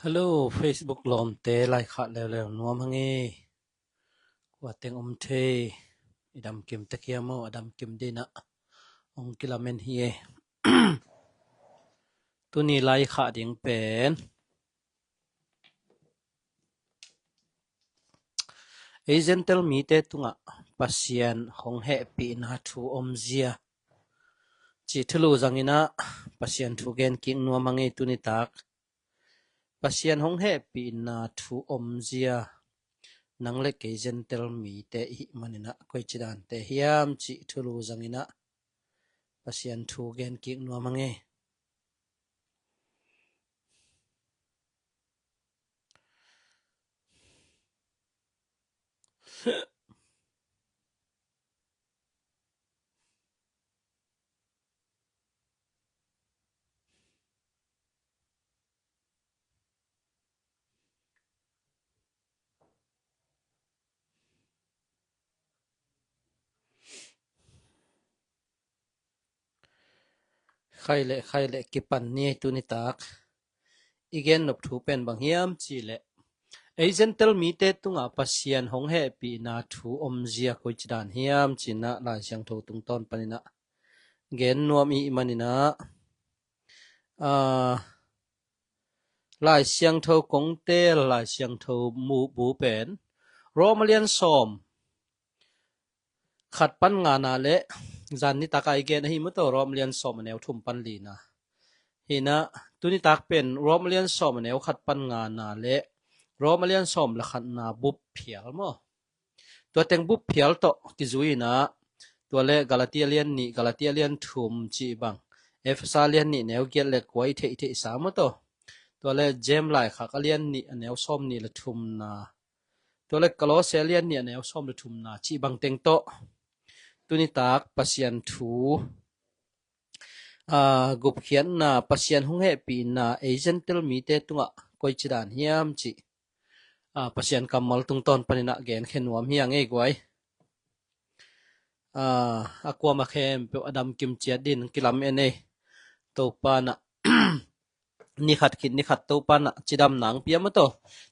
Hello Facebook ลอมเตไลขะแล้วนวมหังเอกว่าเต็งอมเทอิดำกิมตะเกียมอดำกิมดีนะองกิลาเมนเฮีย ตุนี้ไลขะดิงเป็นเอเจนเตลมีเตตุงะปัสยันของเฮปีนาทูอมเซียจิทลูจังอินะปัสยันทูเกนกิงนวมหังเอตุนี้ตักปัสยันของเฮปีนาทูอมเซียนังเล็กเอเจนเตลมีเตอิมันนะกวยจิดานเตฮิยามจิทลูจังอินะปัสยันทูเกนกิงนวมหังเอใครเละกิปันนี่ตุนิตักอีเกนนบทูเป็นบางฮิยามจิเละเอเจนเตลมีเตตุงะปัสยันของเฮปีนาทูอมเซียกวยจิดานฮิยามจินะลายเสียงโทตุงตอนปนินะเกนนวมอีมันนินะลายเสียงโทกงเตลายเสียงโทมูบูเป็นโรมาเลียนซอมขัดปันงานาเละจันนิตากายเกนหิมโตโรมาเลียนซอมแนวทุมปันลีนะหินะตุนิตักเป็นโรมาเลียนซอมแนวขัดปันงานาเละโรมาเลียนซอมละขัดนาบุบเพียลมอตัวเต็งบุบเพียลโตกิจุยนะตัวเละกาลาเตียเลียนนี่กาลาเตียเลียนทุมจีบังเอฟซาเลียนนี่แนวเกลเล็กไว้เทสามโตตัวเละเจมไลขักเลียนนี่แนวซอมนี่ละทุมนาตัวเละกาโลเซเลียนนี่แนวซอมละทุมนาจีบังเต็งโตตุนิตักปัสยันทูกุบเขียนนาปัสยันหงเฮปีนาเอเจนเตลมีเตตุงะกวยจิดานฮิยามจิปัสยันกำมัลตุงตอนปนินะเกนเขนวมฮิยังเอกไว้กัวมาเข้มเปอดัมกิมเจียดินกิลามเอเนตัวปานะนิขัดตัวปานะจิดำหนังเปียมโต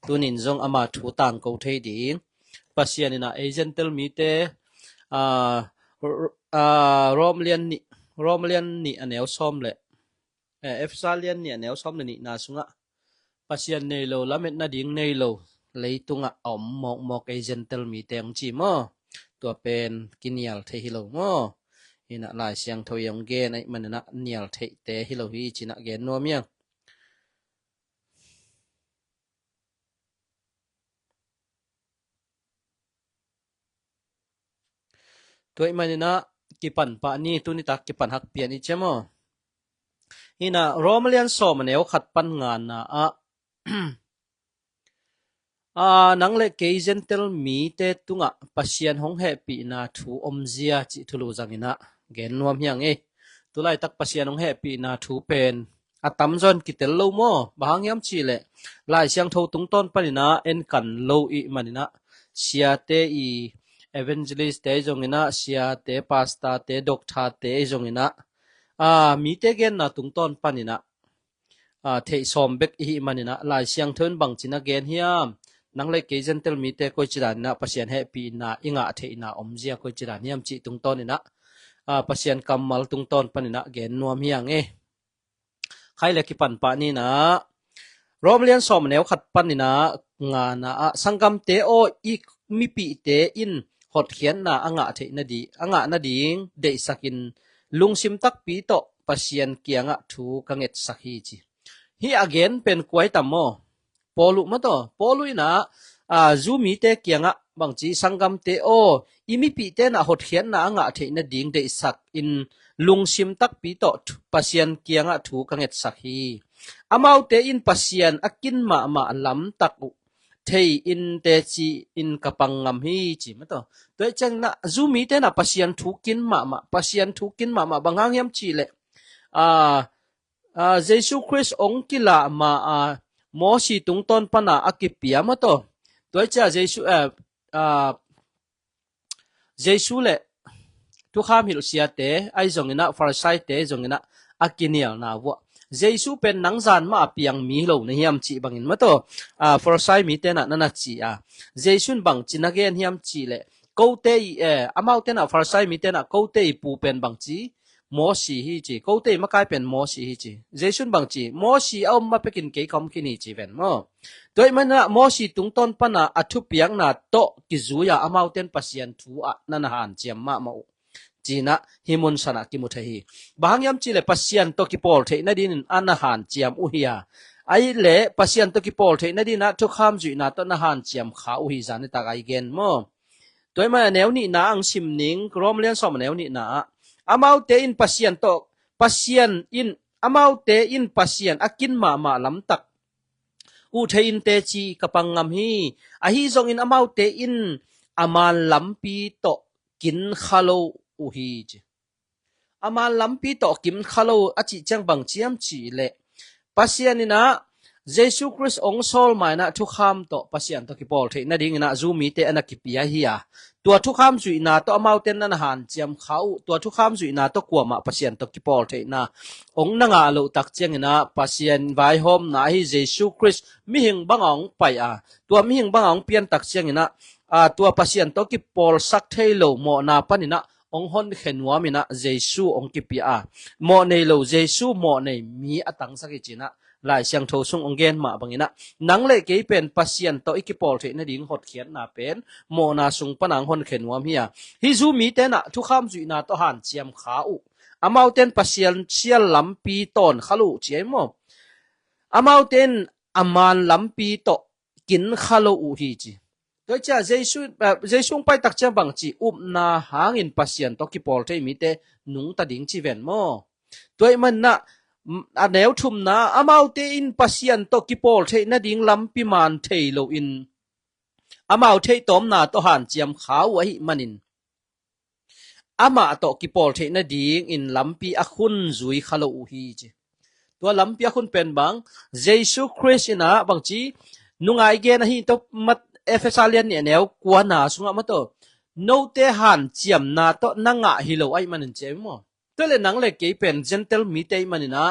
ตุนินจงอามาถูต่างกูเทดิงปัสยันนะเอเจนเตลมีเตโรมเลียนนี่อันแนวซ้อมเลยเอฟซาเลียนนี่อันแนวซ้อมเลยนี่นาสุงะปัสยันเนโลละเม็ดนาดิงเนโลเลยตุงะอมมอกเอเจนเตลมีเตงจีมอตัวเป็นกินยัลเทฮิโลมอหินะลายเสียงทวยงเกนไอมันนะเนียลเทเตฮิโลฮีจินะเกนนัวเมียงตัวมันนะกิปันปะนี่ตุนิตักกิปันหักเปียนอีเจมอหินะโรมาเลียนซอมแนวขัดปันงานนะนังเล็กเกเจนเตลมีเตตุงะปัสยันหงเฮปีนาทูอมเซียจิทุลูจังอินะเกนนวมยังตุไลตักปัสยันหงเฮปีนาทูเป็นตัมจอนกิเตลโลโมบางยามชีเลลายเสียงโทตุงต้นปนินะเอ็นกันโลอีมันนะเสียเตอีเอเวนเจลิสเตจงอินะเสียเตปาสตาเตด็อกทาเตจงอินะมีเตเกนนะตุงต้นปนินะเทซอมเบกอีมันนะลายเสียงเทินบังจินะเกนเฮียมนังเล็กเกจันเตลมีเตโคจิดานนะปัสยันเฮปีนะอิงะเทนะอมเซียโคจิดานยามจิตุงตอนนี่นะปัสยันกัมมัลตุงตอนปนินะเกนนัวมยังใครเล็กกิปันปะนี่นะโรมเลียนสอมแนวขัดปันนี่นะงานะสังกัมเตโออีมีปีเตอินหดเขียนนะอ่างะเทนะดีอ่างะนะดีงเดสักินลุงซิมตักปีโตปัสยันเกียงะทูกังเอตสักฮีจีฮีอเกนเป็นกวยตัมโมปอลุมาโตปอลุยนะจูมีเตเกียงะบางจีสังกัมเตโออีมีปีเตนะหดเขียนนะอ่างะเทนะดีงเดสักอินลุงซิมตักปีโตปัสยันเกียงะทูกังเอตสักฮีอามาวเตอินปัสยันอากินมาลำตักเทอินเตจีอินกะปังงามฮีจีมาโตตัวจังนะจูมีเตนะปัสยันทูกินปัสยันทูกินมาบางหางยามจีเลเยซูคริสต์องค์กิลามาโมสีตุงต้นปนาอากิปียมาโตตัวจ้าเยซูเลทุกข้ามหิลุเสียเตไอจงนะฟาริสัยเตจงนะอากิเนียลนะวะ เยซูเป็นนังจานมาเปียงมีโลในเฮียมจีบังอินมาโตฟอร์ไซมีเตนะนันจีเยซูบังจินักเกนเฮียมจีเลกูเตอามาเตนะฟอร์ไซมีเตนะกูเตปูเป็นบังจีมอสีฮีจีกูเตมากลายเป็นมอสีฮีจีเยซูบังจีมอสีเอามาไปกินเกยคำกินฮีจีเวนมั้งโดยมันนะมอสีตุงต้นปนะอัทุเปียงนะโตกิจูยาอามาเตนปัสยันทัวนันหันเจียมมาจีนะฮิมุนสนะกิมุทฮีบางยามจีเลปัสยันโตกิปอลเทนดินอันหันเจียมอุฮิยาไอเลปัสยันโตกิปอลเทนดินนะทุกคำจุยนะต้นหันเจียมขาอุฮิจานิตากายเกนมั้งโดยมันแนวนี้นะอังสิมนิงกรมเลี้ยงสมแนวนี้นะอามาเตอินปัสยันโตปัสยันอินอามาเตอินปัสยันอากินมาลำตักอุเทอินเตจีกับปังงามฮีอาฮีซงอินอามาเตอินอามาลำปีโตกินขะโลอุฮีจอามาลำปีโตกินขะโลอาจิจังบังเจียมจีเลปัสยันนี่นะเยซูคริสต์องค์โซลมานะทุกคำโตปัสยันโตกิปอลเทนะดิ่งนะจูมีเตอนักกิปิยาฮียตัวทุกคำจุยนะโตอามาเตนันหันเจียมเขาตัวทุกคำจุยนะโตกลัวมาปัสยันโตกิปอลเทนะองค์นางาโลตักเจียงนะปัสยันไว้โฮมนะฮีเยซูคริสต์มิหิงบังองไปตัวมิหิงบังองเปลี่ยนตักเจียงนะตัวปัสยันโตกิปอลสักเทโลโมนาปนินะองค์ฮอนเข็นวามินะเยซูองค์กิปิยาโมเนโลเยซูโมเนมีอตังสักจินะลายเสียงโทซุงองเกนมาบังอินะนังเลเกยเป็นปัสยันโตอิกิปอลเทนดิ่งหดเขียนนาเป็นโมนาซุงปนังฮอนเข็นวามเฮียฮิจูมีเตนะทุกคำจุยนาโตหันเจียมขาอุอามาเตนปัสยันเชียลลำปีตอนขลุเจียมอามาเตนอามันลำปีโตกินขลุอุฮีจีโดยจะเยซูไปตักเจียบังจีอุบนาหางอินปัสยันโตกิปอลเทมีเตนุงตาดิ่งจีเวนโมโดยมันนะอันแนวทุ่มนะอามาเตอินปัสยันโตกิปอลเทนดิ่งลำปีมันเทโลอินอามาเทตอมนาโตหันเจียมขาวไว้มันินอามาโตกิปอลเทนดิ่งอินลำปีอคุนจุยขลุอุฮีจีตัวลำปีอคุนเป็นบังเยซูคริสต์นะบางจีนุงไอเกนะฮีโตมัดเอเฟซัสเลียนเนี่ยแนวกวนนาสุงะมาโตโนเตหันเจียมนาโตนังะฮิโลไอมันินเจมอตัวเลนังเลเกยเป็นเจนเทลมีเตมันินะ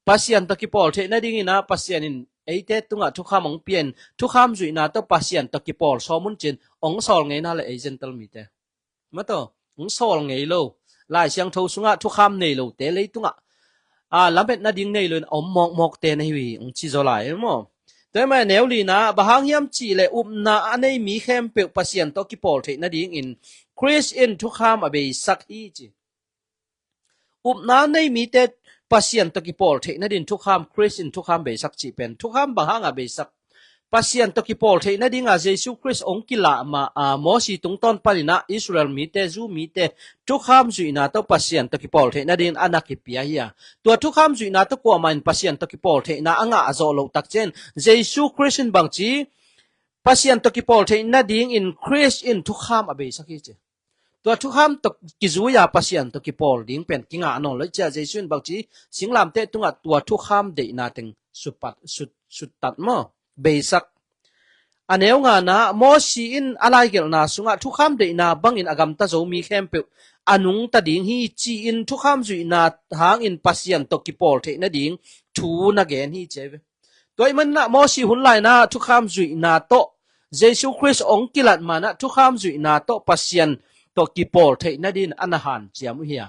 ปัสยันตะกิปอลเทนดิ่งนะปัสยันินไอเตตุงะทุกคำองเปลี่ยนทุกคำจุยนาโตปัสยันตะกิปอลสอมุนจินองสอลไงนะเลเอเจนเทลมีเตมาโตองสอลไงโลลายเสียงโทสุงะทุกคำเนโลเตเลยตุงะลำเป็ดนาดิ่งเนโลอมมอกเตนให้วีองชิโซลายมั้งแต่แม่แนวลีนะบางยามจีเลอุมนาอันนี้มีเข้มเปลปัสยันตะกิปอลเทนดิ่งอินคริสอินทุกคำอเบสักฮีจีอุปนาในมีแต่ปัสยันตะกิปอลเทนดินทุกคำคริสต์ทุกคำเบสักจีเป็นทุกคำบางหางเบสักปัสยันตะกิปอลเทนดินอาเยซูคริสต์องค์กิลามาโมสีตรงต้นปาลินะอิสราเอลมีแต่จูมีแต่ทุกคำจุยนาตัวปัสยันตะกิปอลเทนดินอนาคิปิยาฮียตัวทุกคำจุยนาตัวกว่ามันปัสยันตะกิปอลเทนอ่างอาโซโลตักเจนเยซูคริสต์บางจีปัสยันตะกิปอลเทนดินอินคริสต์ทุกคำเบสักฮีเจตัวทุกคำตกกิจูยาปัสยันตะกิปอลดิ่งเป็นกิงานนเลยจะเจสุนบางทีสิงลำเตตุงะตัวทุกคำเดนาติงสุดตัดมั้งเบสักอันเอวงานะมอสีอินอะไรเกี่ยวนาสุงะทุกคำเดนาบังอินอากามตาโจมีเข้มเปอนุงตาดิ่งฮีจีอินทุกคำจุยนาหางอินปัสยันตะกิปอลเทนดิ่งทูนักเกนฮีเจวตัวมันนะมอสีหุ่นไหลนะทุกคำจุยนาโตเยซูคริสต์องค์กิลัดมานะทุกคำจุยนาโตปัสยันตกิปอลเทนดินอันหันเจียมเฮีย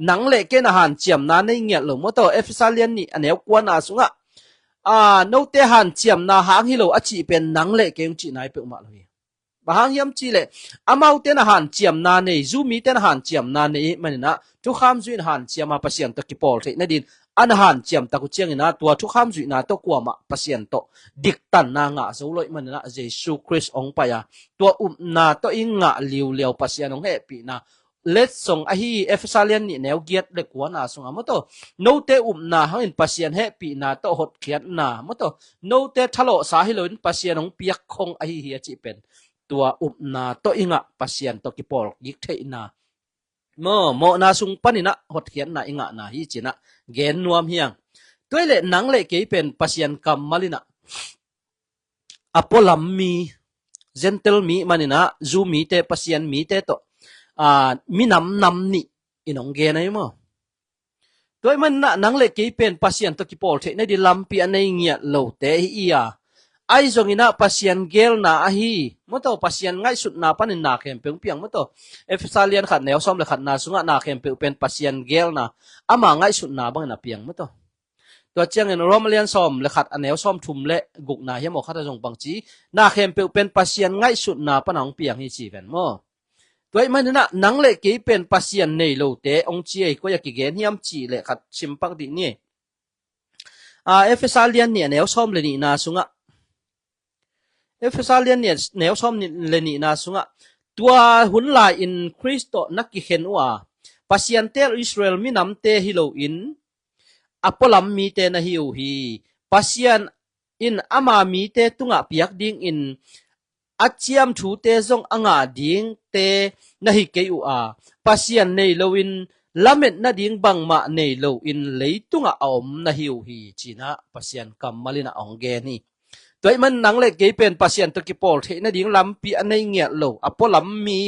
นังเล็กเกนหันเจียมนาในเงียหลงมอตเอฟซาเลียนนี่อันเอวกวนอาสุงะโนเตหันเจียมนาหางฮิโลอจีเป็นนังเล็กเกงจีนายเปิมาเลยบางยามจีเลอามาเตนหันเจียมนาในจูมีเตนหันเจียมนาในมันนะทุกคำจุนหันเจียมมาปัสยันตกิปอลเทนดินอันหันเจียมตะกุเจียงนะตัวทุกคำจุนนะตัวกว่ามาปัสยันโตดิกตันนางะโซลอยมันนะเยซูคริสต์องไปตัวนาตัวอิงะเลียวปัสยันองเฮปีนะเลสส่งอหีเอฟซาเลียนนี่แนวเกียรเล็กกว่านาส่งมอโตโนเตนาหังปัสยันเฮปีนาโตหดเขียนนามอโตโนเตทะโลสาฮิโลนปัสยันองเปียกคงอหีเฮียจิเป็นตัวนาโตอิงะปัสยันโตกิปอลยิกเทนาโมนาสุงปนินะหดเขียนนาอิงะนาฮิจินะเกนนวมเฮียงตัวเล่นังเล่เกยเป็นปัสยันกัมมาลินะอโปลัมมีเจนเทลมีมันนะจูมีเตปัสยันมีเตโตมีนำนี่อินองเกนไอมั้ง ตัวมันน่ะนังเล็กกี่เป็นปัสยันตะกี้ปอลเทในดิลำปีอันในเงียโลเตฮียไอจงอินะปัสยันเกลนาอะฮีมะโตปัสยันง่ายสุดนาปันนาเข็มเปียงเปียงมะโตเอฟซาเลียนขัดแนวซ้อมเลยขัดนาสุงะนาเข็มเปียงเป็นปัสยันเกลนาอามาง่ายสุดนาบังนาเปียงมะโตตัวเจียงเงินรอมเลียนซ้อมเลยขัดอันแนวซ้อมทุมเละกุกนาเฮียมอขัดจงบังจีนาเข็มเปียงเป็นปัสยันง่ายสุดนาปันของเปียงฮีจีเวนมอตัวมันน่ะนังเล็กกี่เป็นปัสยันในโลเตองจีไอก็อยากกิเกนเฮียมจีเลยขัดชิมปักดินี่เอฟซาเลียนเนี่ยแนวซ้อมเลยนี่นาสุงะเอฟซาเลียนเนี่ยแนวซ้อมเลยนี่นาสุงะตัวหุ่นลายอินคริสโตนักกิเห็นว่าปัสยันเตลอิสราเอลมีน้ำเตฮิโลอินอพอลัมมีเตนะฮิวฮีปัสยันอินอามามีเตตุงะเปียกดิ้งอินอาเจียมถูเตซงอ่างดิ้งเตนะฮิเกยูปัสยันในโลอินละเม็ดนาดิ้งบังมาในโลอินเลยตุงะอมนะฮิวฮีจีนะปัสยันกัมมาลินะองเกนี่ตัวมันนังเล็กเกเป็นปัสยันตะกี้ปอลเทนาดิ้งลำปีอันในเงียโลอพอลัมมี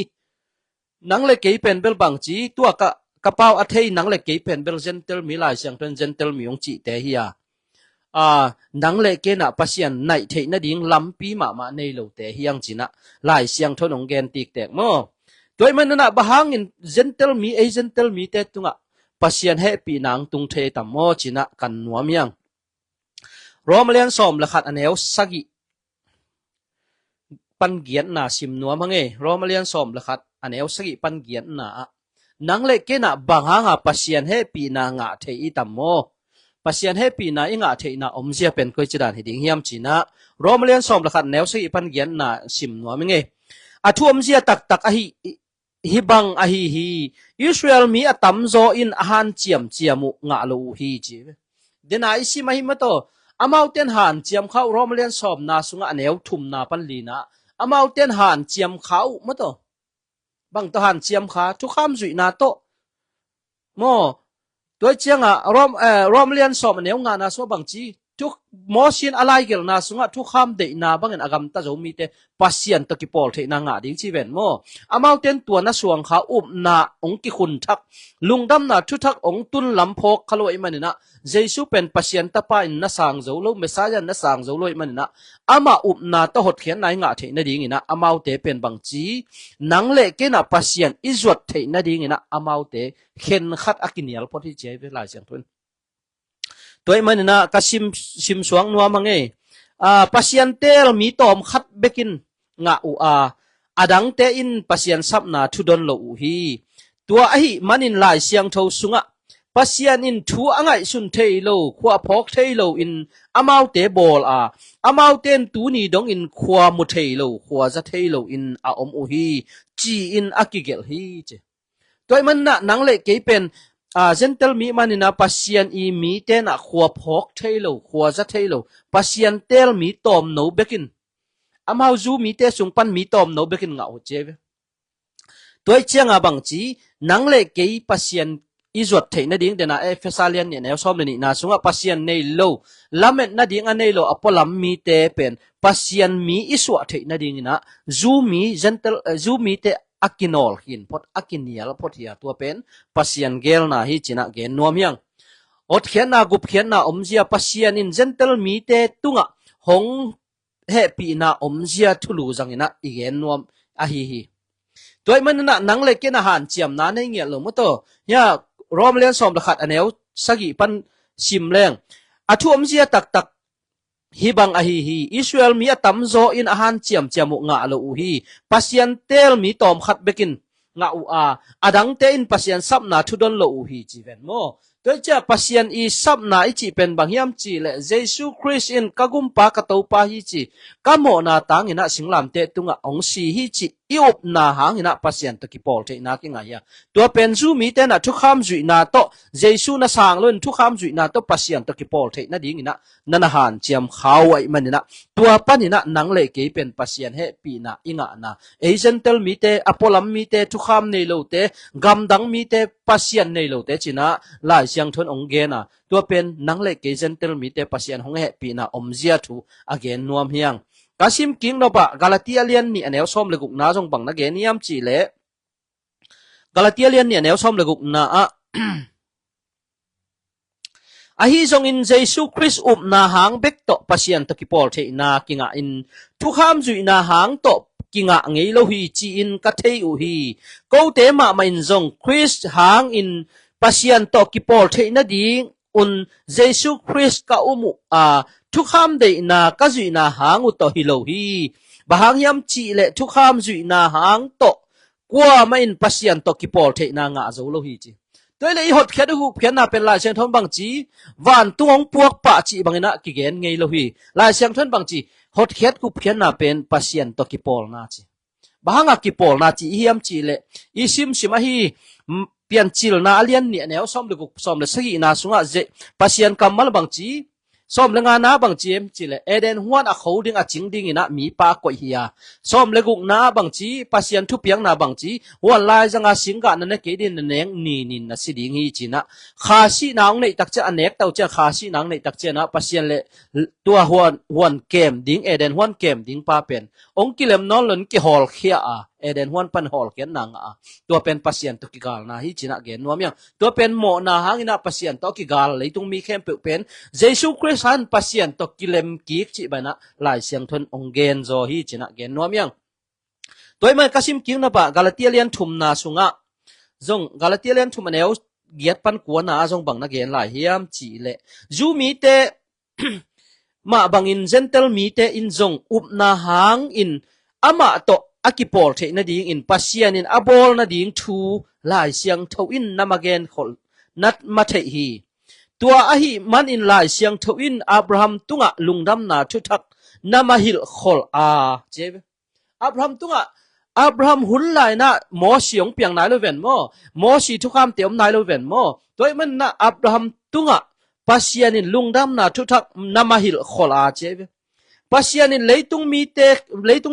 นังเล็กเกเป็นเบลบังจีตัวกระเป๋าอัฐินังเล็กเกเป็นเบลเจนเทลมีหลายเสียงเป็นเจนเทลมีองจีเตฮียนังเล็กเกน่ะปัสยันในเทนาดิ้งลำปีมาในโลเตฮียงจีนะหลายเสียงทนองเกนติกแตกโมตัวมันน่ะบะฮังอินเจนเทลมีเจนเทลมีเตตุงะปัสยันเฮปีนางตุงเทตัมโมจีนะกันนัวเมียงรอมเลียนซ้อมละขัดอันเอวสักิปันเกียนนาซิมนัวมังเอรอมเลียนซ้อมละขัดอันเอวสักิปันเกียนนานังเล็กเกน่ะบางหางปัสยันเฮปีนางะเทอีตัมโมปัสยันเฮปีนาอิงะเทนาอมเสียเป็นกุยจดานหิดิงเฮียมจีนะรอมเลียนซ้อมละขัดแนวสักิปันเกียนนาซิมนัวมังเออาทุอมเสียตักฮิบังฮีอิสราเอลมีอตัมโซอินอาหารเจียมุงะโลฮีจีเดนายซิมาฮิมะโตอามาวเตียนหานเจียมเขารอมเลียนสอบนาสุงะแนวทุมนาปันลีนะอามาวเตียนหานเจียมเขามะโตบังตะหานเจียมขาทุกคำจุยนาโตโมตัวเจียงรอมเลียนสอบแนวงานาสวบังจีทุกมอชินอะไรเกลนาสุงะทุกคำเดนาบังเงินอากำตะโจมีเตปัสยันตะกิปอลเทนางะดิ้งจีเวนโมอามาวเตียนตัวนาสวงขาอุบนาองกิคุนทักลุงดำนาทุทักองตุนลำพกขลวยมันนะเจสุเป็นปัสยันตะปาอินนาสังโจโลเมสายันนาสังโจโลยมันนะอามาอุบนาตะหดเขียนนายงะเทนดิ้งนะอามาวเตเป็นบังจีนังเล็กเกนะปัสยันอิจวดเทนดิ้งนะอามาวเตเข็นขัดอากินยัลพอที่เจเวลาเสียงทุนตัวมันนะก็ชิมสวงนัวมังเอปัสยันเตลมีตอมขัดเบกินงะอดังเตอินปัสยันซับนาทุดอนโลอูฮีตัวไอมันอินหลายเสียงเท่าสุงะปัสยันอินทูอ่างไอสุนเทโลขวาพอกเทโลอินอามาวเตบอลอามาวเตนตูนีดงอินขวามุเทโลขวาจะเทโลอินอาอมอูฮีจีอินอากิเกลฮีเจตัวมันนะนังเล็กเกเป็นเจนเทลมีมันนะปัสยันอีมีเตนะขวาพอกเทโลขวาจะเทโลปัสยันเตลมีตอมโนเบกินอามาวจูมีเตสุงปันมีตอมโนเบกินงาโอเจเวตัวเชียงบังจีนังเล็กเกปัสยันอิจวดเทนดิ้งเดนะเอฟซาเลียนเนี่ยแนวซ้อมเลยนี่นะสุงะปัสยันในโลลาเมนนดิ้งอันในโลอพอลัมมีเตเป็นปัสยันมีอิสวดเทนดิ้งนะจูมีเจนเทลจูมีเตอากินอลหินพอดอากินียลพอดเฮียตัวเป็นปัสยันเกลนะฮิจินะเกนนัวเมียงอดเขียนนะกุบเขียนนะอมเสียปัสยันอินเจนเทลมีเตตุงะหงเฮปีนะอมเสียทุลูจังนะอีเกนนัวอะฮีตัวมันนะนังเล็กเกนะหันเจียมนะในเงียลมโตยารอมเลียนสอมตะขัดอันเอวสักิปันชิมแรงอาทุอมเสียตักฮิบังอะฮีอิสราเอลมีอตัมโซอินอาหารเจียมุงะโลอูฮีปัสยันเตลมีตอมขัดเบกินงะอูอดังเตอินปัสยันซับนาทุดอนโลอูฮีจีเวนโมโดยจะปัสยันอีซับนาอิจิเป็นบางยามจีและเยซูคริสต์อินกะกุมปากะโตปาฮิจิกะโมนาตังอินะสิงลามเตตุงะองสีฮิจิอิอบนาหางอินะปัสยันตะกิปอลเทนากิงายาตัวเป็นซูมีเตนะทุกคำจุยนาโตเยซูนะสางลุนทุกคำจุยนาโตปัสยันตะกิปอลเทนะดิ้งอินะนันหันเจียมขาวไอมันอินะตัวปันอินะนังเล็กเกเป็นปัสยันเฮปีนะอิงะนะเอเจนเทลมีเตอพอลัมมีเตทุกคำในโลเตกัมดังมีเตปัสยันในโลเตจินะหลายเสียงทนองเกนะตัวเป็นนังเล็กเกเจนเทลมีเตปัสยันหงเฮปีนะอมเจียทูอเกนนวมเฮียงกาซิมกิงโนบะกาลาติอาเลียนนี่แนวซ้อมเลกุกนาจงบังนักเกนิยมจีเลกาลาติอาเลียนนี่แนวซ้อมเลกุกนา a hi zong in Jesus Christ na hang bek to pasian to ki pol the na kinga in thu kham zui na hang to kinga ngei lo hi chi in ka thei u hi ko te ma in zong Christ hang in pasian to ki pol the na ding un Jesus Christ ka thu kham de na ka zui na hang u to hi lo hi bahang yam chi le thu kham zui na hang to kwa ma in pasian to ki pol the na nga zo lo hi chi toy le hot khet hu phian na pen lai siang thon bang chi wan tuong puak pa chi bangina ki gen ngei lo hi lai siang thon bang chi hot khet ku phian na pen pasien to ki pol na chi bahanga ki pol na chi hiam chi le i sim sima hi pian chil na alian ni neo som le ku som le sagi na sunga je pasien kamal bang chi som le nga na bang chi em chi le eden huan a khoding a chingding ina mi pa ko hiya som le guk na bang chi pasien thu piang na bang chi wan lai janga singga na ne ke din na neng ni nin na siding hi china kha si naung nei tak cha anek tau cha kha si nang nei tak cha na pasien le tua huan kem ding eden huan kem ding pa pen ong kilem non lon ki hol khia a eden huan pan hol ken nang a tua pen pasien to ki gal na hi china gen nuam yang tua pen mo na hangina pasien to ki gal leitung mi khem pe pen Jesus Christ han pasien to kilem ki chi bana lai siang thon ong gen zo hi china gen nuam yang toy man kasim king na ba Galatia lian thum na sunga zong Galatia lian thum aneu giat pan ko na zong bang na gen lai hiam chi le zu mi te ma bangin gentle mi te in zong up na hang in ama to akipol the na ding in pasian in abol na ding thu lai siang tho in namagen khol nat ma the hi tua ahi man in lai siang tho in Abraham tunga lungdam na thu thak namahil khol je Abraham tunga Abraham hun lai na mo siong piang nai lo ven mo si thu kham teom nai lo ven mo toy man na Abraham tunga pasian in lungdam na thu thak namahil khol je pasian in leitung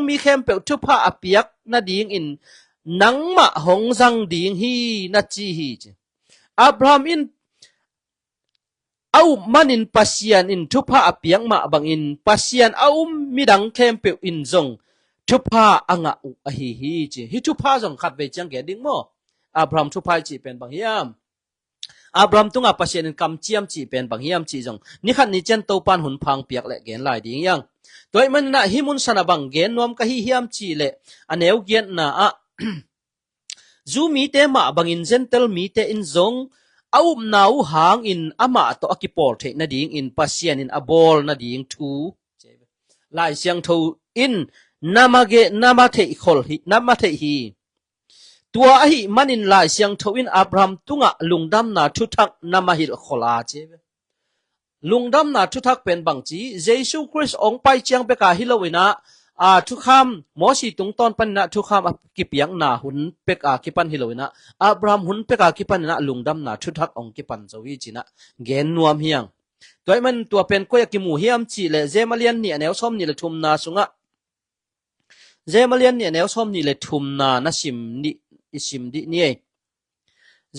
mi khem pe thu pha apiak na ding in nangma hongzang ding hi na chi hi Abraham in au manin pasian in thu pha apiang ma bang in pasian au midang khem pe in zong thu pha anga u a hi hi thu pha zong khat ve chang ge ding mo Abraham thu pha chi pen bang hiam Abraham tunga pasian in kam chiam chi pen bang hiam chi zong ni khat ni chen to pan hun phang piak le gen lai ding yang toy man na himun sana bang gen nom ka hi hiam chi le aneu gen na a zu mi te ma bang in gentle mi te in zong au nau hang in ama to akipol the na ding in pasian in abol na ding thu lai siang tho in namathe khol hi namathe hi tua hi manin lai siang tho in Abraham tunga lungdam na thu thak namahil khola che lungdam na thu thak pen bang chi Jesus Christ ong pai chiang pe ka hilowina thu kham mo si tung ton pan na thu kham ki piang na hun pe ka ki pan hilowina Abraham hun pe ka ki pan na lungdam na thu thak ong ki pan zo hi china gen nuam hiang toy man tua pen ko ya ki mu hiam chi le zemalian ni aneu som ni le thum na sunga zemalian ni aneu som ni le thum na sim ni isim di ni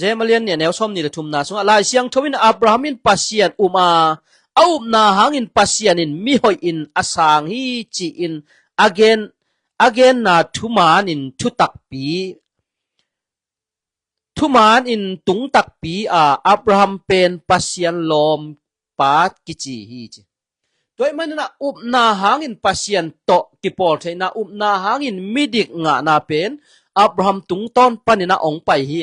zemalian ni aneu som ni le thum na sunga lai siang thowin Abraham in pasian au na hangin pasian in mi hoi in asang hi chi in again na thuman in thutak pi thuman in tung tak pi Abraham pen pasian lom pat kichi hi chi toy man na na hangin pasian to kipol the na na hangin midik nga na pen Abraham tung ton panina ong pai hi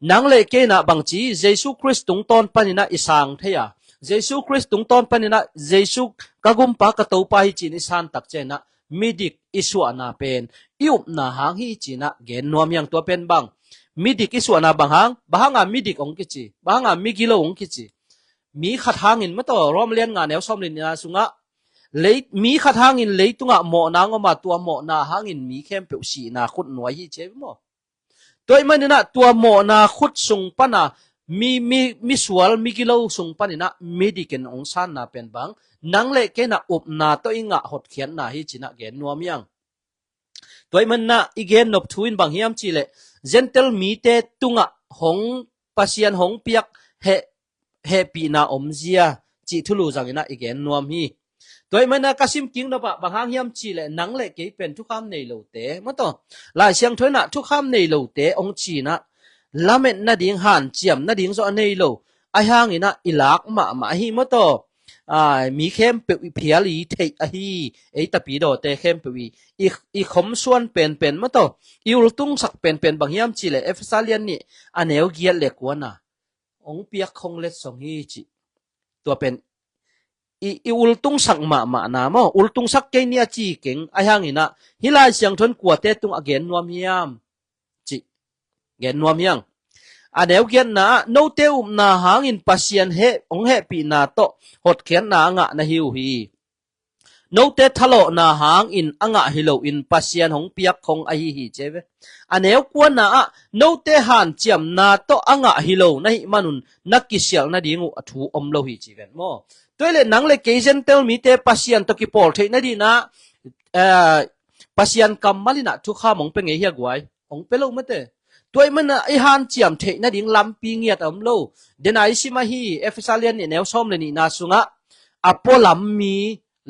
nang le ke na bangchi Jesus Christ tung ton panina isang theya Jesus Christ tung ton panina Jesus kagumpa ka to pa hi chin isan tak chena midik iswa na pen iup na hang hi china gen nuam yang to pen bang midik iswa na bang bahanga midik ong kichi bahanga migilo ong kichi mi khat hangin ma to rom len nga neu som lin na sunga le mi khat hangin leitunga mo na ngoma tua mo na hangin mi khem pe si na khut noi hi che mo toy manina tua mo na khut sung pana mi swal mi kilo sung panina mediken ong san na pen bang nang le ke na up na to inga hot khian na hi china gen nuam yang toy manna igen nop thuin bang hiam chi le gentle mi te tunga hong pasian hong piak happy na omzia chi thulu jangina igen nuam hi toy mana kasim king na ba bang hiam chi le nang le ke pen thu kham nei lo te ma to lai siang thoina thu kham nei lo te ong chi na lamet na ding han chiam na ding zo nei lo a hang ina ilak ma hi mo to mi khem pe phiali thei a hi ei tapi do te khem pe i khom suan pen mo to i ultung sak pen banghiam chi le efsalian ni aneu giat le kwana ong piak khong let song hi chi to pen i ultung sak ma na mo ultung sak ke ni a chi keng a hang ina hilai siang thon kwa te tung again nuam hiam chi gen nuam yang aneu giat na no te na hangin pasien he ong he pi na to hot khian na nga na hiu hi no te thalo na hang in anga hilo in pasien hong piak khong a hi cheve aneu kwa na no te han chiam na to anga hilo na hi manun nakisial na dingu athu omlo hi chiven mo toile nangle keisen tel mi te pasien to ki pol the na di na pasien kamalina thu kha mong pe nge hi gwai ong pelo mate toy man ai han chiam the na ding lampi ngiat amlo denai sima hi efsalian ni new som le ni na sunga apolam mi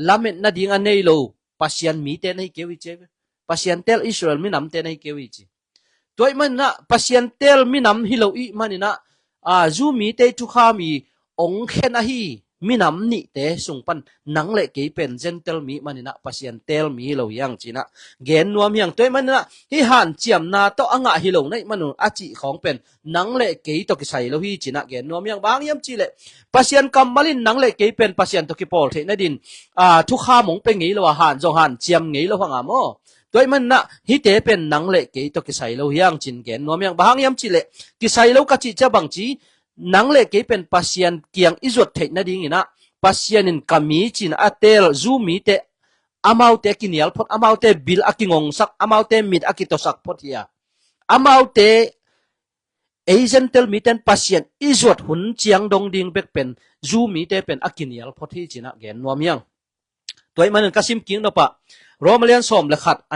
lamet na ding anei lo pasien mi te nei kewi che pasien tel israel mi nam te nei kewi chi toy man na pasien tel mi nam hi lo i manina zu mi te thu kha mi ong khen a hi minam ni te sungpan nang le ke pen gentle mi manina pasien tel mi lo yang china gen nuam yang toy manina hi han chiam na to anga hi lo nei manu achi khong pen nang le ke to ki sai lo hi china gen nuam yang bang yam chi le pasien kamalin nang le ke pen pasien to ki pol the na din thu kha mong pe ngei lo han jong han chiam ngei lo hanga mo toy manna hi te pen nang le ke to ki sai lo yang chin gen nuam yang bang yam chi le ki sai lo ka chi cha bang chi nang le ke pen pasien kiang izot the na ding ina pasien in kami chin atel zumi te amau te kinial phot amau te bil akingong sak amau te mit akitosak phot ya amau te asian tel miten pasien izot hun chiang dong ding bek pen zumi te pen akinial phot hi china gen nuam yang toy manen kasim king no pa romalian som le khat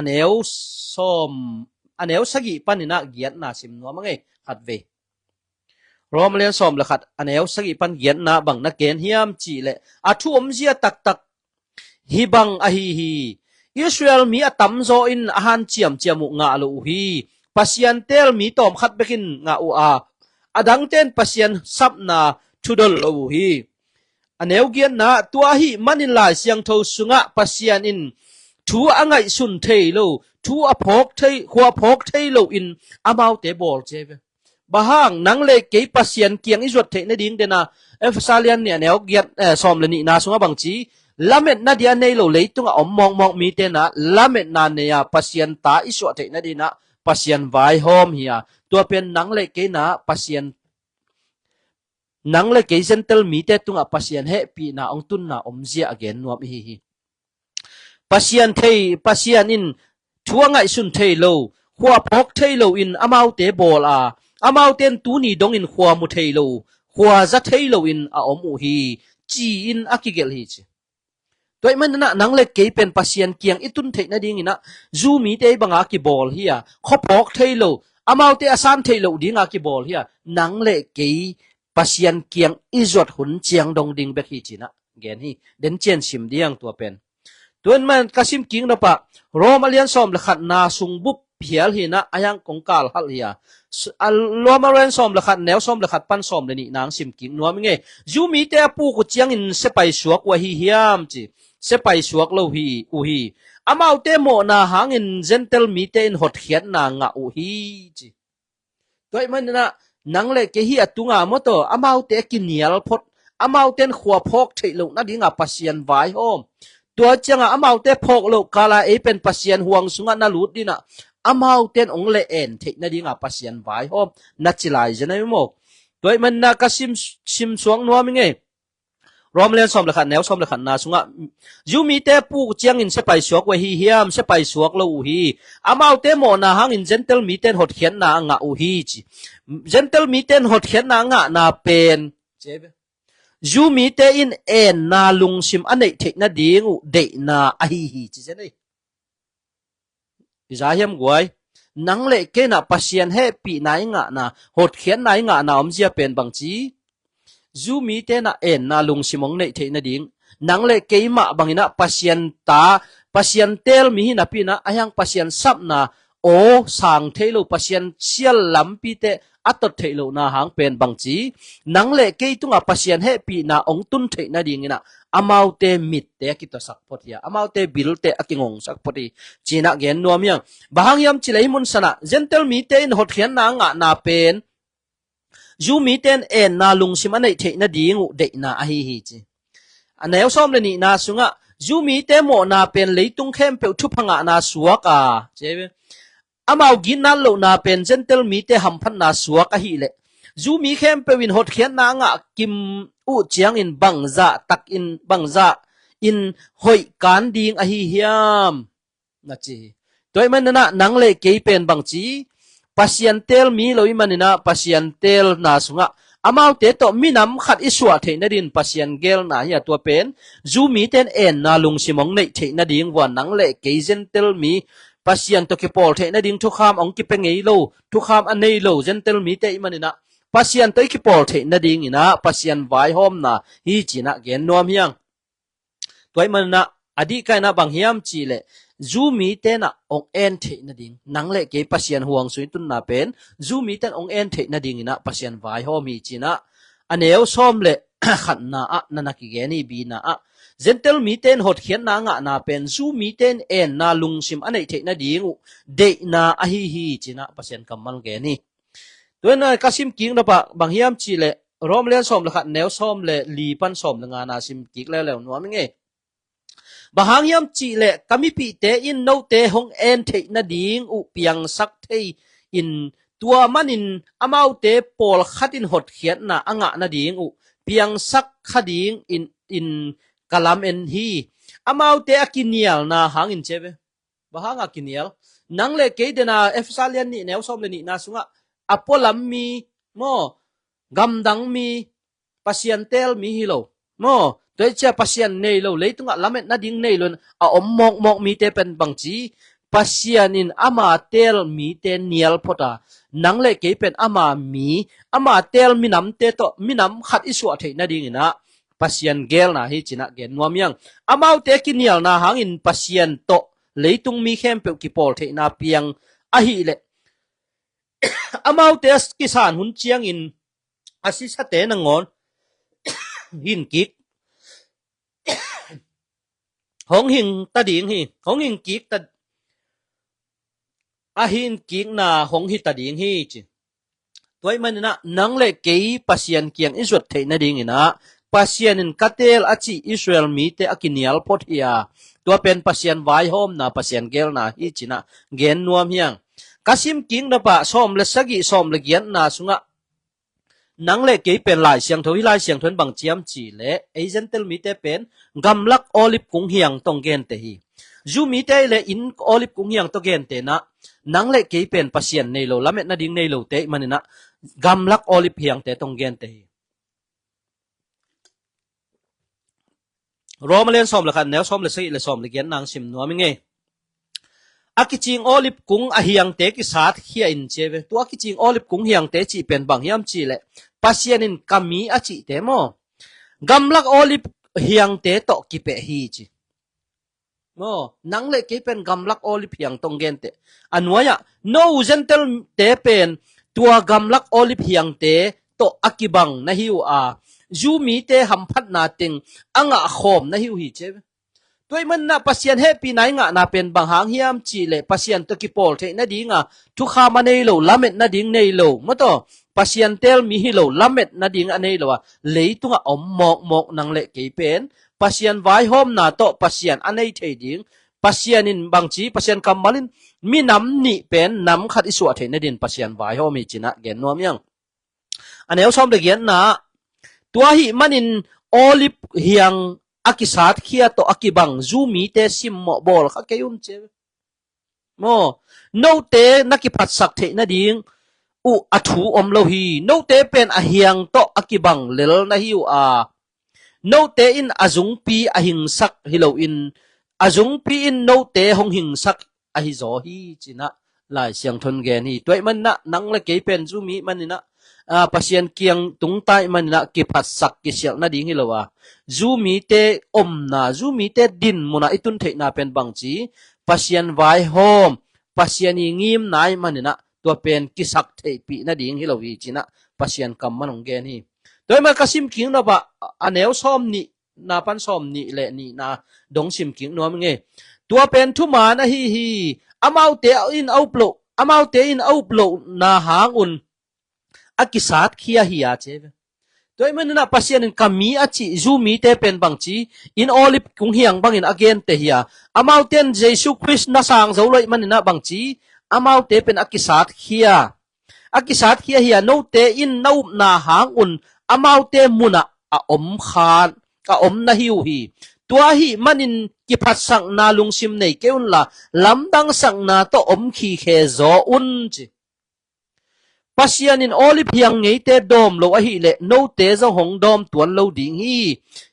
aneu sagi panina giat na sim nuam nge khat ve Romalian som la khat aneu sagi pan giat na bang na ken hiam chi le athu omzia tak hi bang a hi Israel mi atam zo in ahan chiamu nga lo hi pasien tel mi tom khat bekin nga u adang ten pasien sap na thudol lo hi aneu giat na tua hi manila siang tho sunga pasien in thu angai sun thei lo thu aphok thei khwa phok thei lo in amau te bol cheve bahang nang le ke pasien kiang izot the na ding dena efsalian ne aneu giat som le ni na sunga bang chi lamet na dia nei lo leitunga mong mi te na lamet na ne ya pasien ta iso the na dina pasien vai hom hia tua pen nang le ke na pasien nang le ke gentle mi te tunga pasien he pi na ong tun na omzia again nuam hi pasien in thuangai sun thei lo khwa phok thei lo in amau te bol amau ten tu ni dong in khwa mu thei lo khwa za thei lo in om u hi chi in akigel hi chi toy man na nang le ke pen pasien kiang itun thei na ding ina zu mi te banga ki bol hi khopok thei lo amau te asan thei lo dinga ki bol hi nang le ke pasien kiang izot hun chiang dong ding bek hi china gen hi den chen sim diang tua pen tuan man kasim king na pa romalian som le khat na sung bup phial hi na ayang kongkal hal hiya romalian som le khat neu som le khat pan som le ni nang sim king nuam nge zumi te pu ku chiang in se pai suak wa hi hiam chi se pai suak lo hi u hi amau te mo na hangin gentle mi te in hot khiat na nga u hi chi toy man na nang le ke hi atunga mo to amau te kinial phot amau ten khwa phok thei lo na dinga pasien vai hom tua changa amau te phok lo kala e pen pasien huang sunga na lut dina amau ten ong le en thei na dinga pasien vai hom na chilai jana mo toy man na kasim sim suang nuam nge romalian som le khat neu som le khat na sunga zumi te pu chiang in se pai suak we hi hiam se pai suak lo hi amau te mo na hang in gentle mi ten hot khian na nga u hi chi gentle mi ten hot khian na nga na pen chebe zumi te in en na lungsim anei thek na ding u de na a hi chi jane izahiam guai nang le ke na pasien he pi nai nga na hot khian nai nga na omzia pen bang chi zumi te na en na lungsimong nei thek na ding nang le ke ma bangina pasien tel mi na pi na ayang pasien sap na โอสางเทโลปะเซียนเชียลลัมปีเตอัตเทโลนาหางเป็นบางจีนังเลเกตุงะปะเซียนเฮปีนาองตุนเทนาดิงินะอามาวเตมิดเตกิตสักพอดีอามาวเตบิลเตอกิงงสักพอดีจีนักเกนนัวเมียงบางยามจิเลมุนสนะเจนเทลมีเตนหดเขียนนางะนาเป็นจูมีเตนเอ็นนาลุงซิมันเทนาดิงูเดนาอหิฮิจีอันเนวซ้อมเลนี่นาสุงะจูมีเตโมนาเป็นเลยตุงเข้มเปทุพังะนาสวกาเจเวอามาวกินนั่นโลนาเป็นเจนเทลมีเตหัมพันนาสวกะฮิเลจูมีเข้มเปวินหดเขียนนางะกิมอุเจียงอินบังซาตักอินบังซาอินหอยการดิงอหิฮิยามนะจีโดยมันนะนังเลเกยเป็นบังจีปัสยันเตลมีโลยมันนะปัสยันเตลนาสุงะอามาวเตโตมีน้ำขัดอิสวะเทนดินปัสยันเกลนาเฮียตัวเป็นจูมีเตนเอ็นนาลุงซิมองเนเทนดิงวันนังเลเกยเจนเตลมีปัสยันตกิปอลเทนดิงทุกคำองกิเปงเอโลทุกคำอันเนโลเจนเตลมีเตมันนะปัสยันตกิปอลเทนดิงนะปัสยันไวหอมนะฮีจีนะเกนนัวเมียงตัวมันนะอดีตกันนะบางเฮียมจีเลจูมีเตนะองเอ็นเทนดิงนังเลเกยปัสยันห่วงสุยตุนนาเป็นจูมีเตนองเอ็นเทนดิงนะปัสยันไวหอมฮีจีนะอันเอวซ้อมเลขันนาอะนันนักเกนีบีนะอะเจนเตลมีเตนหดเขียนนางะนาเป็นจูมีเตนเอ็นนาลุงซิมอันไหนเทนดิงเดนาอหิฮีจีนะปัสยันกำมันเกนีตัวนั้นก็ซิมกิงนะปะบางเฮียมจีเลรอมเลียนซ้อมละขัดแนวซ้อมเลลีปันซ้อมละงานาซิมกิกแล้วนัวมั้งไงบางเฮียมจีเลก็มีปีเตอินโนเตหงเอ็นเทนดิงอุเปียงสักเทอินตัวมันอินอามาวเตปอลขัดอินหดเขียนนะอ่างะนาดิงอุเปียงสักขัดิงอินกะลำเอ็นฮีอามาวเตอกินเนียลนะหางอินเจเวบางอกินเนียลนังเลเกเดนาเอฟซาเลียนนี่แนวซ้อมเลนี่นาสุงะอพอลัมมีโมกัมดังมีปัสยันเตลมีฮิโลโมโดยเฉพาะปัสยันเนโลเลยตุงะลาเมนาดิงเนโลออมมอกมีเตเป็นบางจีปัสยันินอามาเตลมีเตเนียลพอตานังเลเกเป็นอามาเตลมีน้ำเตโตมีน้ำขัดอิสวะเทนาดิงนะปัสยันเกลนะฮิจินะเกนนัวเมียงอามาเตกินเนียลนะหางอินปัสยันโตเลยตุงมีเข้มเปกิปอลเทนาเปียงอหิเลอามาวเตสกิสานหุนเจียงอินอาศิสเตนังงอนหินกิกหงหิงตาดิงฮีหงหิงกิกตาอาหินกิกนาหงหิตาดิงฮีจิตัวมันนะนังเลเกยปัสยันเกียงอิสวดเทนดิงนะปัสยันกัตเตลอาจิอิสราเอลมีเตอกินิอัลพอทียาตัวเป็นปัสยันไวโฮมนะปัสยันเกลนะฮิจินะเกนนัวเมียงกัสิมกิงนะปะซ้อมเลสกิซ้อมเลเกียนนาสุงะนังเลเกยเป็นหลายเสียงทวิลายเสียงทนบางเจียมจีเลเอเจนเตลมีเตเป็นกำลักโอลิฟกุงเฮียงตองเกนเตฮีจูมีเตเลอินโอลิฟกุงเฮียงตองเกนเตนะนังเลเกยเป็นปัสยันเนโลละเม็ดนาดิงเนโลเตมันนะกำลักโอลิฟเฮียงเตตองเกนเตฮีรอมาเล่นซ้อมละคันแนวซ้อมเลยสิเลยซ้อมเลยเกียนนางซิมนัวมิงไงอากิจิงโอลิฟกุงอาเฮียงเตกิสาดเฮียอินเจเวตัวอากิจิงโอลิฟกุงเฮียงเตจีเป็นบางเฮียมจีเลปัสยันินกามีอาจิเตโมกำลักโอลิฟเฮียงเตโตกิเปฮีจีโมนังเลกิเป็นกำลักโอลิฟเฮียงตองเกนเตอันวะยะโนเจนเตลเตเป็นตัวกำลักโอลิฟเฮียงเตโตอากิบังนะฮิวอาจูมีเตหัมพัดนาติงอ่างะขอมนะฮิวฮีเจเวตัวมันนะปัสยันเฮปีไหนงะนะเป็นบางหางเฮียมจีเลปัสยันตะกิปอลเทนะดิงะทุกขามันเนโลลาเม็ดนะดิงเนโลมะตอปัสยันเตลมีฮิโลลาเม็ดนะดิงอันเนโลวะเลยตุงะอมมอกนังเลเกเป็นปัสยันไวโฮมนาโตปัสยันอันเนเทดิงปัสยันินบางจีปัสยันกัมมาลินมีน้ำนี่เป็นน้ำขัดอิสวะเทนะดินปัสยันไวโฮมีจินะเกนนัวเมียงอันเนี้ยชอบเด็กเย็นนะตัวหิมันอินโอลิฟเฮียงอากิสาดเขียโตอากิบังจูมีเตซิมโมบอลข้าเกยุนเจโมโนเตนักิพัดสักเทนะดิงอุอัถูอมโลฮีโนเตเป็นอาเฮียงโตอากิบังเลลนะฮิวอาโนเตอินอาจุงปีอาหิงสักฮิโลอินอาจุงปีอินโนเตหงหิงสักอาฮิโซฮีจินะลายเสียงทนแกนี่ตัวมันนะนังละเกเป็นจูมีมันนี่นะปัสยันเกียงตุงไตมันนะกิพัดสักกิเสียงนะดิงฮิโลวะจูมีเตอมนาจูมีเตดินมุนะอิตุนเทนาเป็นบางจีปัสยันไวโฮม pasian i ngim nai manina tua pen kisak thei pi na ding hi lo hi china pasian kam manong gen hi toy ma kasim king na ba aneu som ni na pan som ni le ni na dong sim king nom nge tua pen thu ma na hi amau te in outlo na hangun akisat khia hi a che toy man na pasian in kami achi zumi te pen bangchi in olive kung hiang bangin again te hiya amau ten Jesus Christ na sang zo loi man na bangchi amau te pen akisat khia hiya no te in no na hangun amau te muna a om khan ka om na hiu hi tua hi manin ki phat sang na lungsim nei keun la lamdang sang na to om khi khe zo un chi pasian in olive hiang ngei te dom lo a hi le no te zo hong dom tuan lo ding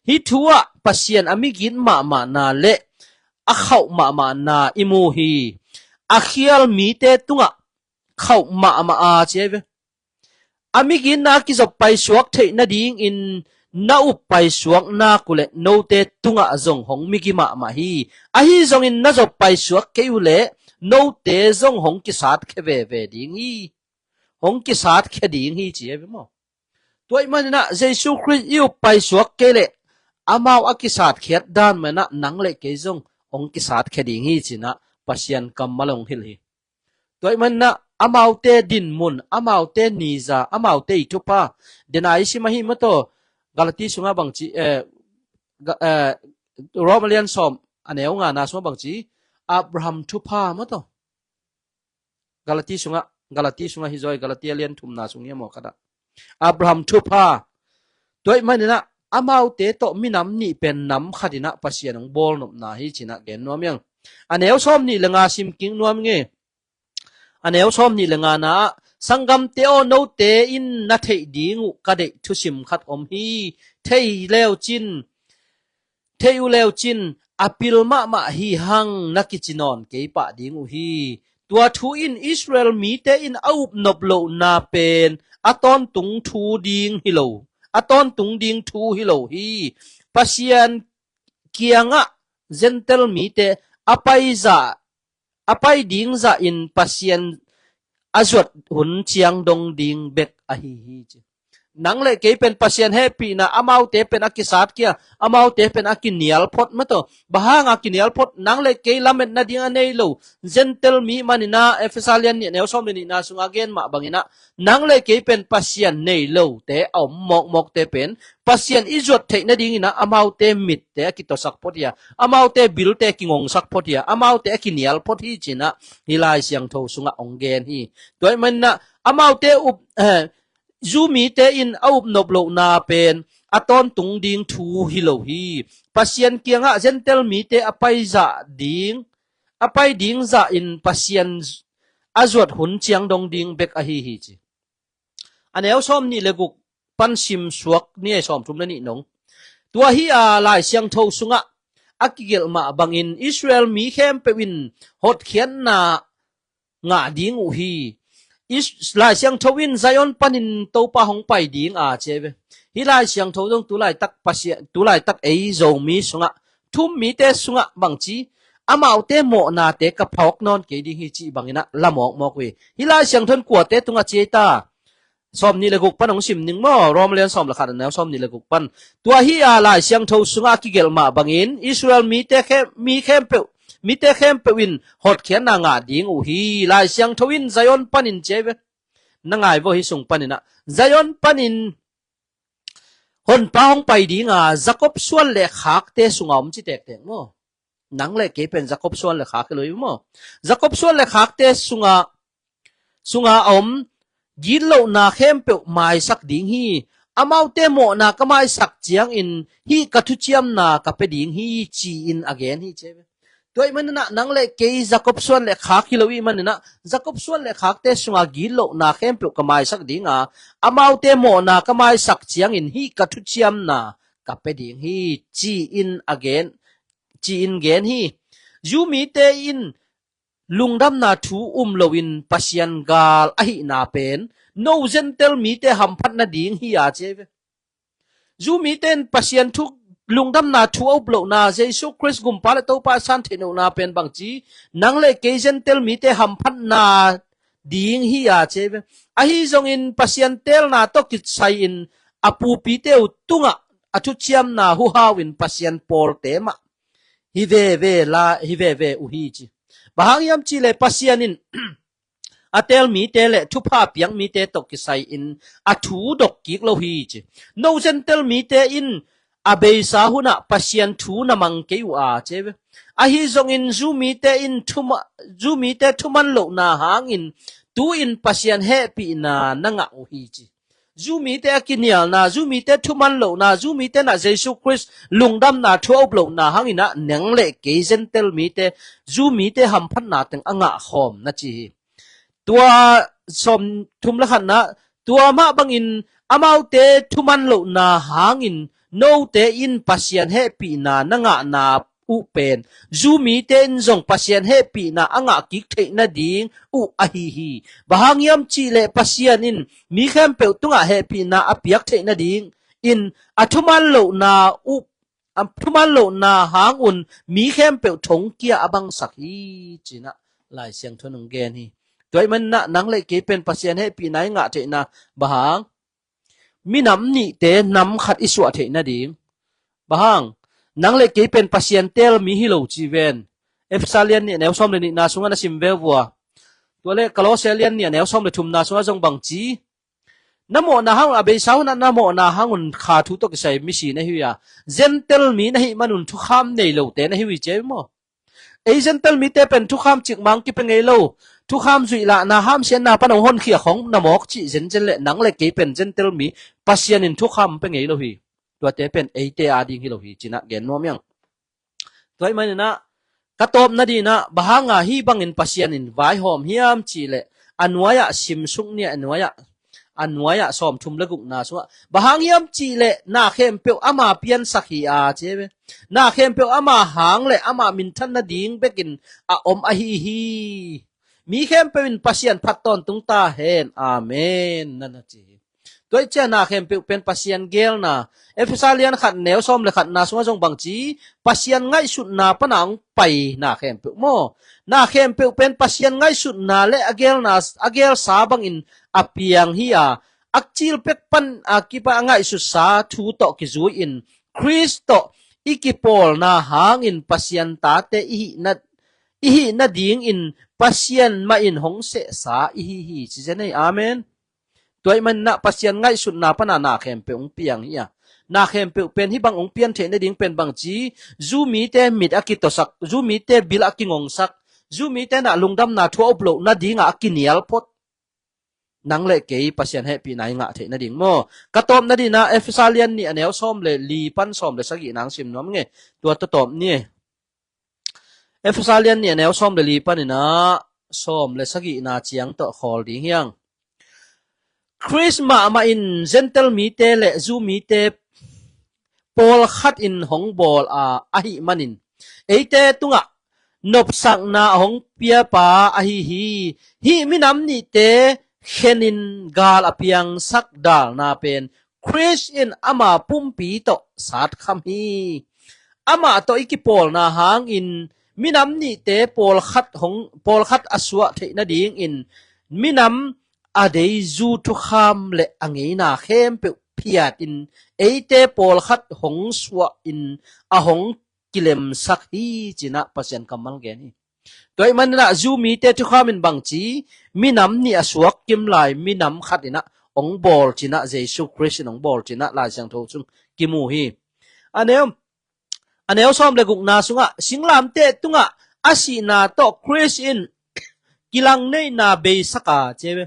hi thua pasian amigin ma na le a khau ma na imu hi a khial mi te tunga khau ma a cheve amigin na ki zo pai suak thei na ding in na upai suak na kule no te tunga zong hong migi ma hi a hi zong in na zo pai suak ke ule no te zong hong ki sat khe ve ding hi hong ki sat khe ding hi chi ve mo toy man na Jesus Christ yu pai suak ke le amau akisat khet dan mena nang le ke zong hong ki sat khe ding hi chi na pasian kam malong hil hi toy man na amau te din mun amau te niza amau te itupa denai si mahi mato galati sunga bangchi romalian som aneu nga na so bangchi abraham thupa mato galati sunga hizoi galati lian thum na sungya mo kada abraham thupa toy manina amau te to minam ni pen nam khadina pasianong bol nom na hi china gen nomyang aneu som ni lenga sim king nom nge aneu som ni lenga na sangam te o no te in na thei ding ka de thu sim khat om hi thei leo chin apil ma hi hang nakichinon ke pa ding hi tua thu in Israel mi te in aup noplo na pen aton tung thu ding hilo aton tung ding thu hilo hi pasian kianga gentle mi te apai ding za in pasian azot hun chiang dong ding bek a hi nang le ke pen pasian happy na amau te pen akisat kia amau te pen akinial phot mato bahanga kinial phot nang le ke lamet na ding anei lo gentle mi manina efesalian ni ne som ni na sunga gen ma bangina nang le ke pen pasian nei lo te om mok te pen pasian izot the na ding ina amau te mit te kitosak phot ya amau te bil te kingong sak phot ya amau te kinial phot hi china hilai siang tho sunga onggen hi toy man na amau te up zumi te in aup noplo na pen aton tung ding thu hilo hi pasian kianga gentle mi te apai ding za in pasian azot hun chiang dong ding bek a hi chi aneu som ni leguk pansim suak ni som thum ni nong tua hi a lai siang tho sunga akigel ma bangin Israel mi khem pewin hot khian na nga ding u hi lai siang thowin Zion panin topa hong pai ding a cheve hi lai siang tho dong tu lai tak ei zo mi sunga thum mi te sunga bangchi amau te mo na te ka phok non ke ding hi chi bangina lamok mok we hi lai siang thon kwa te tunga cheta som ni leguk panong sim ning mo romlian som la khan na som ni leguk pan tua hi a lai siang tho sunga ki gel ma bangin Israel mi te khem pewin hot khian na nga ding u hi lai siang thowin Zion panin cheve na ngai vo hi sung panina Zion panin hon pa hong pai ding a Jacob sual le khak te sungom chi tek mo nang le ke pen Jacob sual le khak loi mo Jacob sual le khak te sunga om gilo na khem pe mai sak ding hi amau te mo na ka mai sak chiang in hi ka thu chiam na ka pe ding hi chi in again hi cheve toy man na nang le ke Jacob suan le khak hilowi man na Jacob suan le khak te sunga gilo na khem pe ka mai sak ding a amau te mo na ka mai sak chiang in hi ka thu chiam na ka pe ding hi chi in gen hi zumi te in lungdam na thu lowin pasian gal a hi na pen no gentle mi te hamphat na ding hi a cheve zumi ten pasian thu lungdam na thu au blo na jesu christ gum pale to pa san thinu na pen bang chi nang le ke gentle mi te ham phat na ding hi ya che a hi zong in pasian tel na to kit sai in apu pi te tunga athu chiam na hu hawin pasian pol te ma hi ve u hi chi bahang yam chi le pasian in atel mi te le thu pha piang mi te to ki sai in athu dok ki lo hi chi no gentle mi te in abe sa huna pasian thu na mang ke u a che a hi zong in zu mi te in zu mi te thuman lo na hang in tu in pasian happy na nanga u hi chi zu mi te akinial na zu mi te thuman lo na zu mi te na jesu christ lungdam na thuau lo na hang ina neng le ke gentle mi te zu mi te ham phan na teng anga khom na chiตัวสมทุมละขันนะตัวมาบังอินอามาวเตทุมันโลนาหางอินโนเตอินปัสยันเฮปีนานังะนาอุเป็นจูมีเตอินจงปัสยันเฮปีนาอ่างกิกเทนาดิงอุอะฮีฮีบางยามจีเลปัสยันอินมีแคมเปลตุงะเฮปีนาอภิยักเทนาดิงอินอทุมันโลนาอุทุมันโลนาหางอุนมีแคมเปลทงเกียอบังสักฮีจีนะลายเสียงทนงเกนฮีตัวมันนะนังเลยเกเป็นปัสยันให้ปีไหนงะเทนะบางมีน้ำนี่เตน้ำขัดอิสวะเทนะดิงบางนังเลยเกเป็นปัสยันเตลมีฮิโลจีเวนเอฟซาเลียนเนี่ยแนวซ้อมเลยนี่นาสุงนะซิมเววัวตัวเลกกะโลเซเลียนเนี่ยแนวซ้อมเลยทุมนาสุงจงบังจีน้ำโมนาฮังอเบสาวนะน้ำโมนาฮังอุนขาทุตกใส่มิสีนะฮิวะเจนเตลมีนะฮิมันอุนทุกคำในโลเตนะฮิวิเจมอเอเจนเตลมีเตเป็นทุกคำจิกมังกิเป็นไงโลทุกคำสุยละนาห้ามเสียนาปนองหอนเขียของนามอกจีเจนเจนเละนังเล็กเกเป็นเจนเตลมีปัสยานินทุกคำเป็นไงโลฮีตัวเตเป็นเอเตอาดิงฮิโลฮีจีนะเกนโนมยังตัวมันนะกระตบนาดีนะบางอ่ะฮีบังอินปัสยานินไว้หอมเฮียมจีเละอันวายะซิมซุงเนี่ยอันวายะสอมทุมละกุกนาสัวบางเฮียมจีเละนาเข้มเปียวอามาเปียนสักฮีอาเจเวนาเข้มเปียวอามาหางเละอามามินทันนาดิงเบกินอาอมอะฮีมีเข้มเป็นปัสยันพัดตอนตุงตาเห็นอาเมนนั่นนะจีตัวเจ้านาเข้มเป็นปัสยันเกลนะเอฟซาเลียนขัดแนวซ้อมเลยขัดนาสงจงบังจีปัสยันง่ายสุดนาปนังไปนาเข้มเป็นโมนาเข้มเป็นปัสยันง่ายสุดนาและอเกลนาอเกลสาบังอินอเปียงเฮียอักจิลเป็กปันอากิปะง่ายสุดสาทูโตกิจุอินคริสโตอิกิปอลนาหางอินปัสยันตาเตอิหินาดิงอินpasyan ma in hong se sa hi chi jane amen toy man na pasyan ngai sun na pana na khem pe ong piang ya na khem pe pen hi bang ong pian the na ding pen bang chi zu mi te mit akito sak zu mi te bil akingong sak zu mi te na lungdam na thu oplo na dinga akinial pot nang le ke pasyan he pi nai nga the na ding mo katom na di na efsalian ni anel som le li pan som le sagi nang sim nom nge tua to tom ni efsalian ni anel som le li pan ina som le sagi na chiang to khol ding hiang Christmas ma in gentle mi te le zu mi te pol khat in hong bol a hi manin eite tunga nop sak na hong pia pa a hi minam ni te khenin gal apiang sak dal na pen Chris in ama pumpi to sat kham hi ama to ikipol na hang in minam ni te pol khat aswa the na ding in minam adei zu tu kham le angei na khem pe phiat in eite pol khat hong swa in a hong kilem sak hi china pasien kamal ge ni toy man na zu mi te tu kham in bang chi minam ni aswak kim lai minam khat ina ong bol china jesu christ ong bol china la sang tho chung kimu hi aneu som le guk na sunga singlam te tunga asina to christ in kilang nei na be saka chewe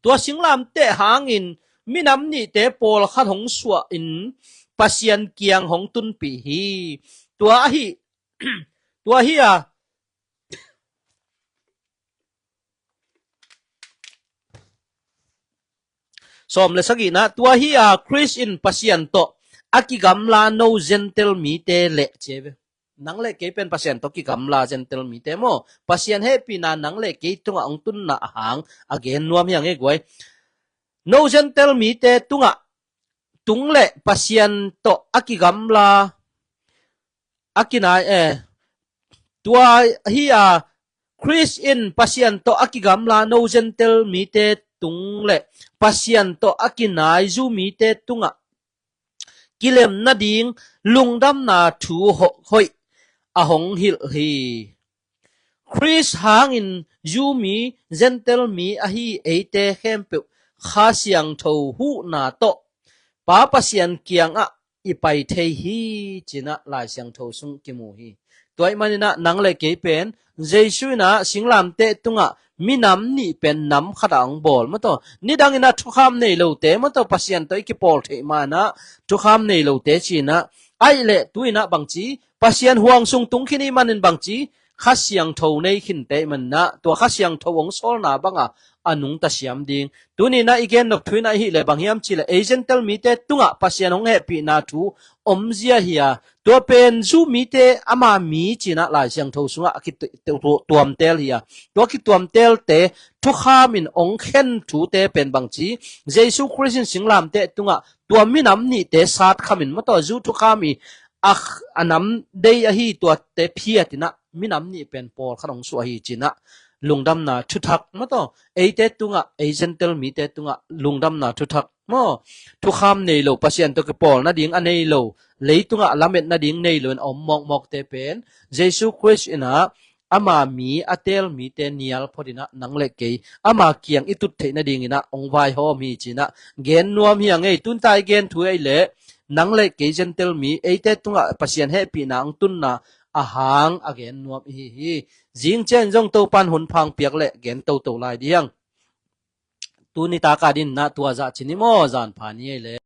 ตัวสิงลามเตะหางอินมินำนี่เตะปอลขัดหงสวอินปัสยันเกียงหงตุนปีฮีตัวฮีอ่ะสมเลยสักอีนะตัวฮีอ่ะคริสอินปัสยันโตอากิกัมลาโนเจนเทลมีเตเละเจเวนังเละเกเป็นปัสยันโตกิกัมลาเจนเทลมีเตโมปัสยันเฮปีนานังเละเกตุงอ่ะองตุนนะหางอเกนนวมยังเอกไว้โนเจนเทลมีเตตุงอ่ะ ตุงเลปัสยันโตอากิกัมลาอากินายตัวฮีคริสอินปัสยันโตอากิกัมลาโนเจนเตลมีเตตุงเลปัสยันโตอากินายจูมีเตตุงะกิเลมนาดิงลุงดำนาทูหอยอหงหิลฮีคริสหางอินยูมีเจนเตลมีอฮีเอเตเฮมเปข้าเสียงโทหูนาโตป้าปัสยันเกียงอีไปเทฮีจินะลายเสียงโทสุงกิมูฮีตัวมันนะนังเลเกเป็นเจสุนะสิงลามเตตุงะมีน้ำนี่เป็นน้ำขดังบอลมาต่อนี่ดังนะทุกคำในโลเตมาต่อปัสยันตัวอีกปอลเทมานะทุกคำในโลเตจีนะไอเละตัวนะบางจีปัสยันห่วงสุงตุงขินีมันบางจีข้าเสียงโทในขินเตมันนะตัวข้าเสียงโทวงโซลนาบังอนุงตาเสียมดิงตัวนี้นะอีกนกทุยนะฮิเลบางยามจิเลเอเจนเตลมีเตตุงะปัสยันหงเฮปีนาทูอมเซียเฮียตัวเป็นซูมีเตอามามีจีนะลายเสียงโทสุงะคิดตัวมเตลเฮียตัวคิดตัวมเตลเตทุกขามินองเข็นทูเตเป็นบางจีเยซูคริสต์สิงลามเตตุงะตัวมีน้ำนี่เตสัตขามินมาต่อจูทุกขามีอันน้ำเดียฮีตัวเตเพียตินะมีน้ำนี่เป็นปอลขนมสวยจีนะลุงดำนาทุทักมาต่อเอเตตุงะเอเจนเตลมีเตตุงะลุงดำนาทุทักมอทุกคำในโลปัสยันตัวกปอลนาดิ่งอันในโลเลยตุงะลาเม็ดนาดิ่งในโลนอมมอกเตเป็นเยซูคริสต์นะอามามีอเตลมีเตเนียลพอดีนะนังเล็กเกยอามาเกียงอิตุเทนาดิ่งนะองไวฮอมีจีนะเกนนัวมีอย่างไงตุนตายเกนถุยเละนังเล็กเกยเจนเตลมีเอเตตุงะปัสยันเฮปีนังตุนนะอาหางอเกนนัวฮีจิงเจนจงโตปันหุนพังเปียกเละเกนโตลายเดียงตูนิตากาดินนะตัวจะชินิโมจานพานีเลย